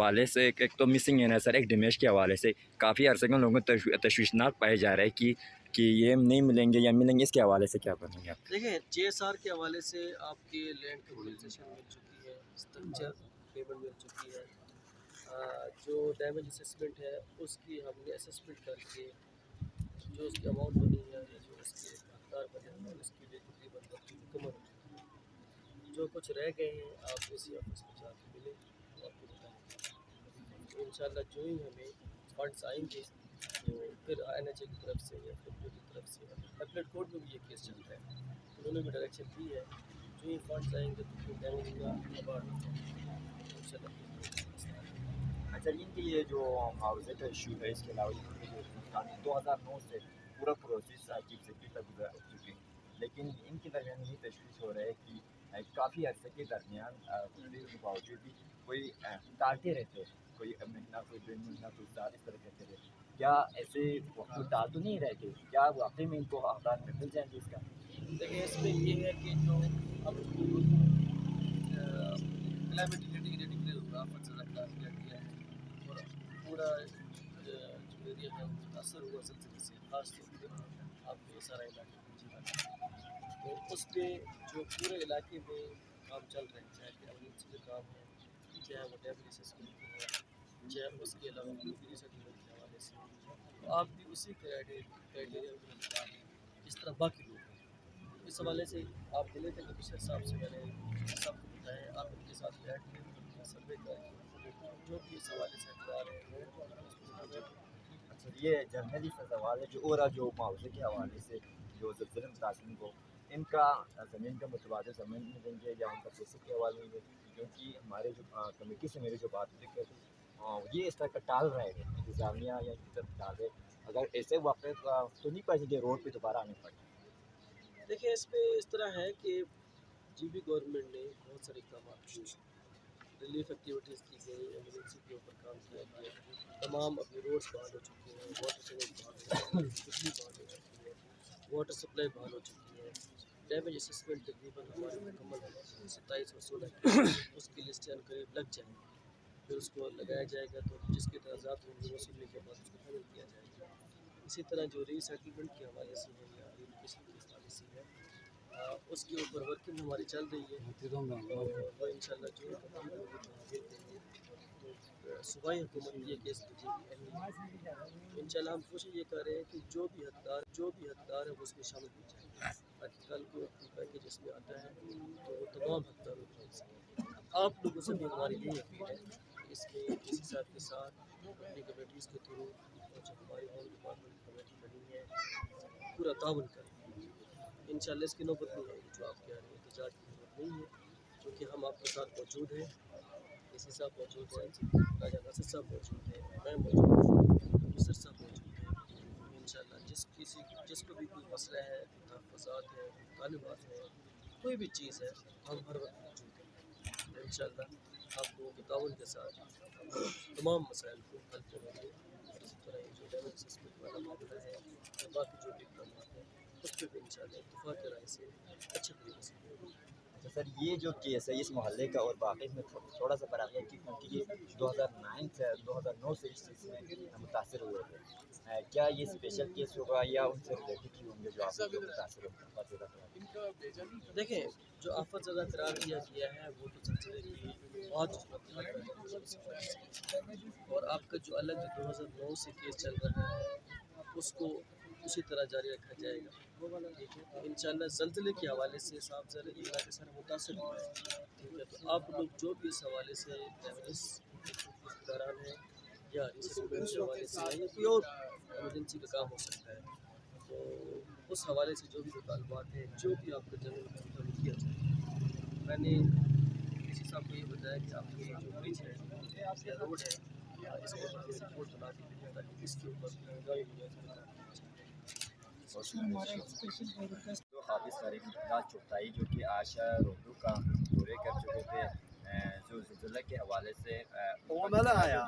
حوالے سے ایک تو مسنگ ہے نا سر، ایک ڈیمیج کے حوالے سے کافی عرصے کے لوگوں کو تشویشناک پائے جا رہا ہے کہ یہ نہیں ملیں گے یا ملیں گے، اس کے حوالے سے کیا کریں گے آپ؟ دیکھیں جے ایس آر کے حوالے سے آپ کی لینڈ کمپنسیشن مل چکی ہے، اسٹرکچر پیمنٹ مل چکی ہے، جو ڈیمیج اسسمنٹ ہے اس کی ہم نے اسسمنٹ کر کے جو اس کی اماؤنٹ بنی ہے یا جو اس کے حقدار بنے ہیں اس کی بھی تقریباً مکمل ہو چکی ہے۔ جو کچھ رہ گئے ہیں آپ اسی آفس میں جا کے ملیں تو آپ کو بتائیں گے۔ انشاءاللہ جو ہی ہمیں فنڈس آئیں گے تو پھر این ایچ اے کی طرف سے یا پھر کی طرف سے اپلیٹ کورٹ میں بھی یہ کیس چل رہا ہے، انہوں نے بھی ڈائریکشن دی ہے جو ہی فنڈس آئیں گے تو پھر ڈیمیج کا ابارڈ ہو جائے گا انشاءاللہ۔ اچھا، ان کے یہ جو معاوضے کا ایشو ہے، اس کے علاوہ 2009 سے پورا پروسیس چیف سیکرٹری تک گزر چکے ہیں، لیکن ان کے درمیان یہ تشویش ہو رہا ہے کہ کافی عرصے کے درمیان تقریر کے باوجود بھی کوئی ٹالتے رہتے ہیں، کوئی مہینہ کوئی 2 مہینہ کوئی سال اس طرح کہتے رہتے، کیا ایسے کوئی ٹال تو نہیں رہتے؟ کیا واقعی میں ان کو احکام میں مل جائیں گے اس کا؟ دیکھیں اس میں یہ ہے کہ جو اب کلائمیٹ ڈکلیئر ہوا، زیادہ قرار دیا گیا ہے اور پورا جو ایریا ہے وہ متاثر ہوا زلزلے سے، خاص طور پہ آپ کو یہ سارا علاقہ تو اس پہ جو پورے علاقے میں کام چل رہے ہیں، چاہے کہ ایمرجنسی کے کام ہے، چاہے وہ ڈیمیج اسسمنٹ کے ہے، چاہے اس کے علاوہ ملٹری سیٹلمنٹ کے حوالے سے، تو آپ بھی اسی کرائٹیریا میں انتظار ہیں جس طرح باقی لوگ ہیں۔ اس حوالے سے آپ ملے تھے کمشنر صاحب سے، میں نے سب کو بتایا آپ ان کے ساتھ بیٹھ کے سروے کر کے جو بھی اس حوالے سے اقدار ہے۔ اچھا، یہ جنرلی سوال ہے جو اور جو معاوضے کے حوالے سے جو زلزلے متاثرین کو ان کا زمین کا متبادل زمین میں دیں گے یا ان کا پیسے کے حوالے میں دیں گے؟ کیونکہ ہمارے جو کمیٹی سے میری جو بات ہوئی کہ یہ اس طرح کا ٹال رہے ہیں انتظامیہ یا ان کی طرف ٹال رہے، اگر ایسے واقع تو نہیں پڑے کہ روڈ پہ دوبارہ آنے پڑے؟ دیکھیں اس میں اس طرح ہے کہ جی بی گورنمنٹ نے بہت سارے اقدامات کیے، ریلیف ایکٹیویٹیز کی گئی، ایمرجنسی کے اوپر کام کیا گیا، تمام اپنے روڈز بحال ہو چکے ہیں، واٹر چینل بحال ہو چکے ہیں، بجلی بحال ہو چکی ہے، واٹر سپلائی بحال ہو چکی ہے، ڈیمیج اسسمنٹ تقریباً ہماری مکمل ہے، 27 اور 16 کی اس کی لسٹ قریب لگ جائیں گی، پھر اس کو لگایا جائے گا تو جس کے اعتراضات ہوں گے وہ سننے کے بعد اس کو فائنل کیا جائے گا۔ اسی طرح جو ری سیٹلمنٹ کے حوالے سے ہے یا ریلوکیشن کے حوالے سے ہے، اس کے اوپر ورکنگ ہماری چل رہی ہے اور وہ انشاءاللہ جو کمپلیٹ ہوگی تو ہم دیکھ دیں گے، تو صوبائی حکومت یہ کیس بھیجے گی اہمیت، انشاءاللہ ہم کوشش یہ کر رہے ہیں کہ جو بھی حقدار ہے وہ اس میں شامل ہو جائے تاکہ کل کو کوئی پیکیج اس میں آتا ہے تو وہ تمام حقداروں کو مل سکے۔ آپ لوگوں سے بھی ہماری یہی اپیل ہے کہ اس میں اسی صاحب کے ساتھ اپنی کمیٹیز کے تھرو اور جو ہماری ہوم ڈپارٹمنٹ کمیٹی بنی ہے پورا تعاون کریں۔ انشاءاللہ اس کی نوبت نہیں آئے گی جو آپ کہہ رہے ہیں، احتجاج کی نوبت نہیں ہے، کیونکہ ہم آپ کے ساتھ موجود ہیں، اسی صاحب موجود ہیں، راجہ ناصر صاحب موجود ہیں، میں موجود ہوں، مصر صاحب موجود ہیں، انشاءاللہ جس کو بھی کوئی مسئلہ ہے، کوئی تحفظات ہے، کوئی مطالبات ہے، کوئی بھی چیز ہے ہم ہر وقت موجود ہیں، انشاءاللہ آپ لوگوں کے تعاون کے ساتھ تمام مسائل کو حل کریں گے۔ اسی طرح یہ جو ڈیمیج اسسمنٹ والا معاملہ ہے یا باقی جو بھی اقدامات ہیں اس پہ بھی انشاءاللہ اتفاق رائے سے اچھے طریقے سے ہوگا۔ اچھا سر، یہ جو کیس ہے اس محلے کا اور باقی میں تھوڑا سا فرق ہے کیونکہ یہ 2009 سے اس چیز میں متاثر ہوئے تھے، کیا یہ اسپیشل کیس ہوگا یا ان سے ریلیٹڈ ہی ہوں گے جو آپ کو متاثر ہوں؟ دیکھیں جو آفت زدہ قرار دیا گیا ہے وہ تو زلزلے کی بہت ضرورت ہے اور آپ کا جو الگ 2009 سے کیس چل رہا ہے اس کو اسی طرح جاری رکھا جائے گا، ٹھیک ہے؟ تو انشاءاللہ زلزلے کے حوالے سے صاحب ذرا یہ علاقے سارا متاثر ہوا ہے، ٹھیک ہے؟ تو آپ لوگ جو بھی اس حوالے سے ڈیمیجز دوران ہے یا ریسیسمنٹ کے حوالے سے یا کوئی اور ایمرجنسی کا کام ہو سکتا ہے تو اس حوالے سے جو بھی مطالبات ہیں جو بھی آپ کا جنرل ہوتا ہے کیا جائے۔ میں نے کسی صاحب کو یہ بتایا کہ آپ کی جو برج ہے یا روڈ ہے اس کے اوپر رپورٹ بنا کے دیں تاکہ اس کے اوپر گاڑی تو حافظ طارق امتیاز چغتائی جو کہ آشا روڈو کا دورے کر چکے تھے، جو زلزلہ کے حوالے سے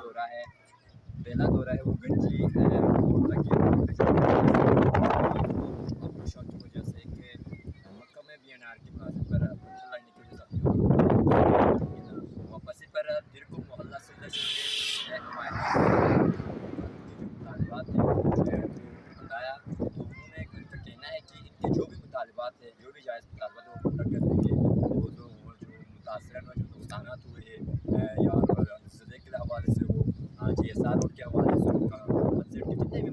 دورہ ہے، پہلا دورہ ہے وہ گنجی شوق کی وجہ سے کہ مکہ میں بی این آر کے مناظر پر پتھر لڑنے کی وجہ سے واپسی پر دیر کو محلہ سے مطالبات تھے وہ بتایا، تو انہوں نے ان کا کہنا ہے کہ ان کے جو بھی مطالبات ہیں، جو بھی جائز مطالبات ہیں وہ پورا کر دیں گے. وہ جو متاثرین میں جو نقصانات ہوئے ہیں یا زلزلے کے حوالے سے ہو، GSR روڈ کے حوالے سے ہو، مسجد کے جتنے بھی